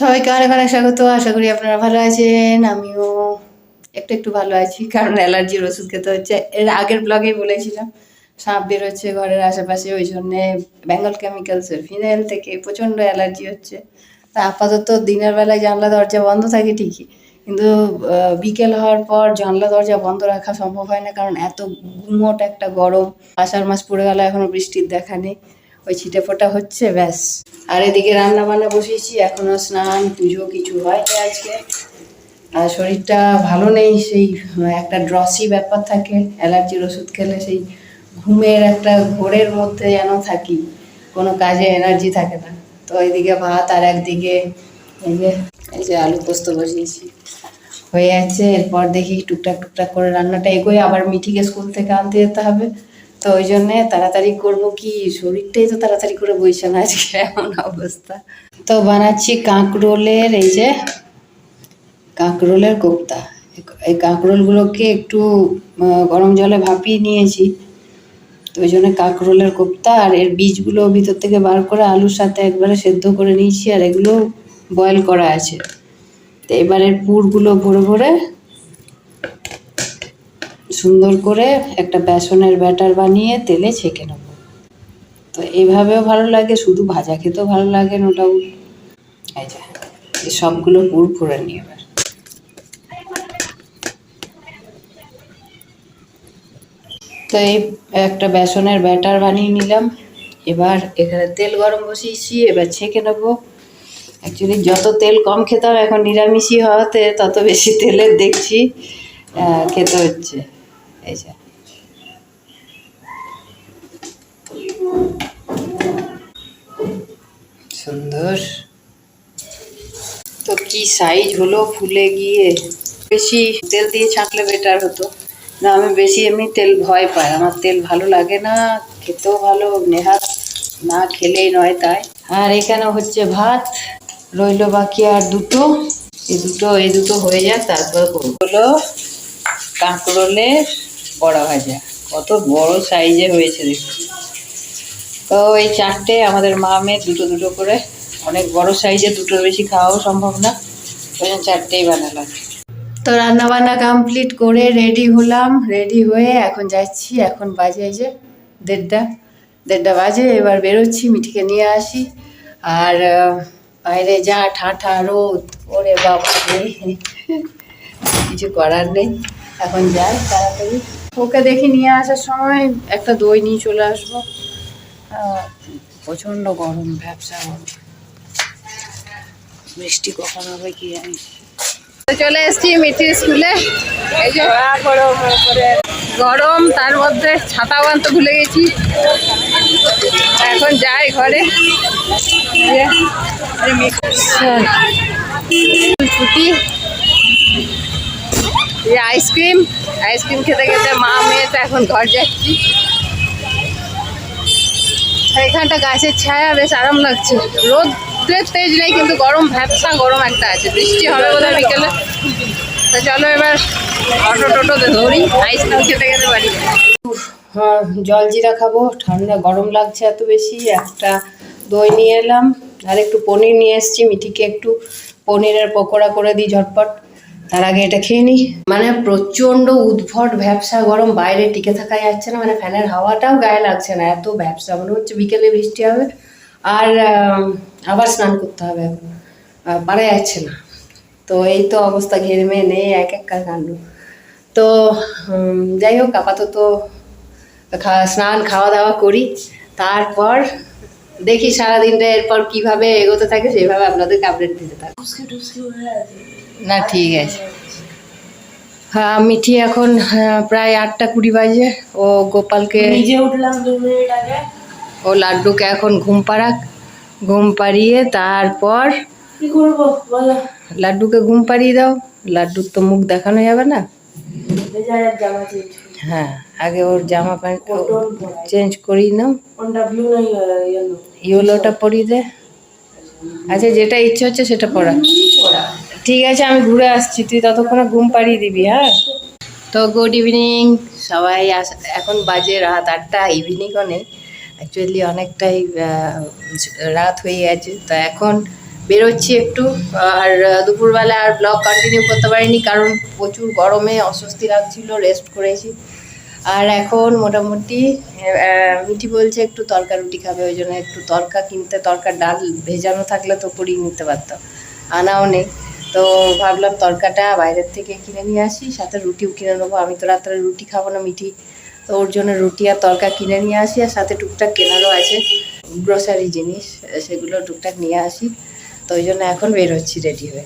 সবাইকে অনেক অনেক স্বাগত। আশা করি আপনারা ভালো আছেন। আমিও একটু একটু ভালো আছি, কারণ অ্যালার্জির ওষুধ খেতে হচ্ছে। এর আগের ব্লগেই বলেছিলাম সাপ বেরোচ্ছে ঘরের আশেপাশে, ওই জন্যে বেঙ্গল কেমিক্যালসের ফিনাইল থেকে প্রচণ্ড অ্যালার্জি হচ্ছে। তা আপাতত দিনের বেলায় জানলা দরজা বন্ধ থাকে ঠিকই, কিন্তু বিকেল হওয়ার পর জানলা দরজা বন্ধ রাখা সম্ভব হয় না, কারণ এত গুমোট একটা গরম। আষাঢ় মাস পড়ে গেল, এখনো বৃষ্টির দেখা নেই, ওই ছিটে ফোটা হচ্ছে ব্যাস। আর এদিকে রান্না বান্না বসিয়েছি, এখনো স্নান পুজো কিছু হয়নি আজকে। আর শরীরটা ভালো নেই, সেই একটা ড্রসি ব্যাপার থাকে অ্যালার্জির ওষুধ খেলে, সেই ঘুমের একটা ঘোরের মধ্যে যেন থাকি, কোনো কাজে এনার্জি থাকে না। তো এইদিকে ভাত, আর একদিকে এই যে আলু পোস্ত বসিয়েছি, হয়ে যাচ্ছে। এরপর দেখি টুকটাক টুকটাক করে রান্নাটা এগোয়, আবার মিঠিকে স্কুল থেকে আনতে যেতে হবে, তো ওই জন্যে তাড়াতাড়ি করবো কি, শরীরটাই তো তাড়াতাড়ি করে বইছে না আজকে, এমন অবস্থা। তো বানাচ্ছি কাঁকরোলের, এই যে কাঁকরোলের কোপ্তা। এই কাঁকরোলগুলোকে একটু গরম জলে ভাপিয়ে নিয়েছি, তো ওই জন্য কাঁকরোলের কোপ্তা। আর এর বীজগুলো ভিতর থেকে বার করে আলুর সাথে একবারে সেদ্ধ করে নিয়েছি, আর এগুলো বয়েল করা আছে। তো এবারের পুরগুলো ভরে ভরে সুন্দর করে একটা বেসনের ব্যাটার বানিয়ে তেলে ছেঁকে নেব। তো এইভাবেও ভালো লাগে, শুধু ভাজা খেতেও ভালো লাগে ওটাও। এই যে এই সবগুলো পুর ভরে নিয়ে এবার তো এই একটা বেসনের ব্যাটার বানিয়ে নিলাম। এবার এখানে তেল গরম বসিয়েছি, এবার ছেঁকে নেবো। অ্যাকচুয়ালি যত তেল কম খেতাম, এখন নিরামিষই হওয়াতে তত বেশি তেলের দেখছি খেতে হচ্ছে। এই যে সুন্দর, তো কি সাইজ হলো ফুলে গিয়ে। বেশি তেল দিয়ে ছাঁকলে বেটার হতো না, আমি বেশি এমনি তেল ভয় পাই, আমার তেল ভালো লাগে না, খেতেও ভালো নেহাত না খেলেই নয় তাই। আর এখানে হচ্ছে ভাত, রইল বাকি আর দুটো। এই দুটো হয়ে যায়, তারপর হলো কাঁকরোলের বড়া ভাজা। কত বড় সাইজে হয়েছে দেখুন। তো এই চারটে, আমাদের মা মেয়ে দুটো দুটো করে, অনেক বড় সাইজে, দুটোর বেশি খাওয়াও সম্ভব না, ওই জন্য চারটেই বানালাম। তো রান্না বান্না কমপ্লিট করে রেডি হলাম, রেডি হয়ে এখন যাচ্ছি। এখন বাজে এই যে দেড়টা বাজে। এবার বেরোচ্ছি, মিঠিকে নিয়ে আসি। আর বাইরে যা ঠাঠা রোদ, ওরে বাবা, কিছু করার নেই, এখন যাই তাড়াতাড়ি। ওকে দেখি নিয়ে আসার সময় একটা দই নিয়ে চলে আসবো। প্রচণ্ড গরম, ব্যবসা গরম, বৃষ্টি কখন হবে কি জানি। চলে এসছি মিঠির স্কুলে। এই যে গরম, তার মধ্যে ছাতাও আনতে ভুলে গেছি। এখন যাই ঘরে। ছুটি, আইসক্রিম খেতে খেতে মা মেয়েটা এখন ঘর যাচ্ছি। এখানটা গাছের ছায়া, বেশ আরাম লাগছে। রোদের তেজ নেই, কিন্তু গরম, ভ্যাপসা গরম একটা আছে। বৃষ্টি হবে বোধহয় বিকেলে। তো চলো এবার অটো টোটোতে ধরি, আইসক্রিম খেতে খেতে বাড়ি। জল জিরা খাবো, ঠান্ডা গরম লাগছে এত বেশি। একটা দই নিয়ে এলাম, আর একটু পনির নিয়ে এসেছি। মিঠিকে একটু পনিরের পকোড়া করে দিই ঝটপট, তার আগে এটা খেয়ে নিই। মানে প্রচণ্ড উদ্ভট ভ্যাপসা গরম, বাইরে টিকে থাকা যাচ্ছে না, মানে ফ্যানের হাওয়াটাও গায়ে লাগছে না, এত ভ্যাপসা। মনে হচ্ছে বিকেলে বৃষ্টি হবে, আর আবার স্নান করতে হবে, এখন পারা যাচ্ছে না। তো এই তো অবস্থা, ঘেরমে নেই, এক কাণ্ড। তো যাই হোক, আপাতত স্নান খাওয়া দাওয়া করি, তারপর দেখি সারাদিনটা এরপর কিভাবে এগোতে থাকে, সেইভাবে আপনাদেরকে আপডেট দিতে থাকি। না ঠিক আছে। হ্যাঁ, মিঠি এখন প্রায় 8:20 বাজে। ও গোপালকে নিজে উঠলাম 2 মিনিট আগে। ও লাড্ডুকে এখন ঘুম পাড়িয়ে তারপর কি করবো বলো। লাড্ডুকে ঘুম পাড়িয়ে দাও, লাড্ডুর তো মুখ দেখানো যাবে না। হ্যাঁ, আগে ওর জামা প্যান্ট চেঞ্জ করিয়ে নাও। ইয়েলোটা পরিয়ে দে। আচ্ছা, যেটা ইচ্ছে হচ্ছে সেটা পরা। ঠিক আছে, আমি ঘুরে আসছি, তুই ততক্ষণে ঘুম পাড়িয়ে দিবি। হ্যাঁ, তো গুড ইভিনিং সবাই। এখন বাজে রাত 8টা, ইভিনিংও নেই, অ্যাকচুয়ালি অনেকটাই রাত হয়ে গেছে। তো এখন বেরোচ্ছি একটু। আর দুপুরবেলা আর ব্লগ কন্টিনিউ করতে পারিনি, কারণ প্রচুর গরমে অস্বস্তি লাগছিল, রেস্ট করেছি। আর এখন মোটামুটি মিঠি বলছে একটু তরকা রুটি খাবে, ওই জন্য একটু তরকা কিনতে, তরকার ডাল ভেজানো থাকলে তো করিয়ে নিতে পারতাম, আনাও নেই। তো ভাবলাম তরকাটা বাইরের থেকে কিনে নিয়ে আসি, সাথে রুটিও কিনে নেবো। আমি তো রাত্রে রুটি খাবো না, মিঠি, তো ওর জন্য রুটি আর তরকা কিনে নিয়ে আসি, আর সাথে টুকটাক কেনারও আছে গ্রোসারি জিনিস, সেগুলো টুকটাক নিয়ে আসি। তো ওই জন্য এখন বের হচ্ছি রেডি হয়ে।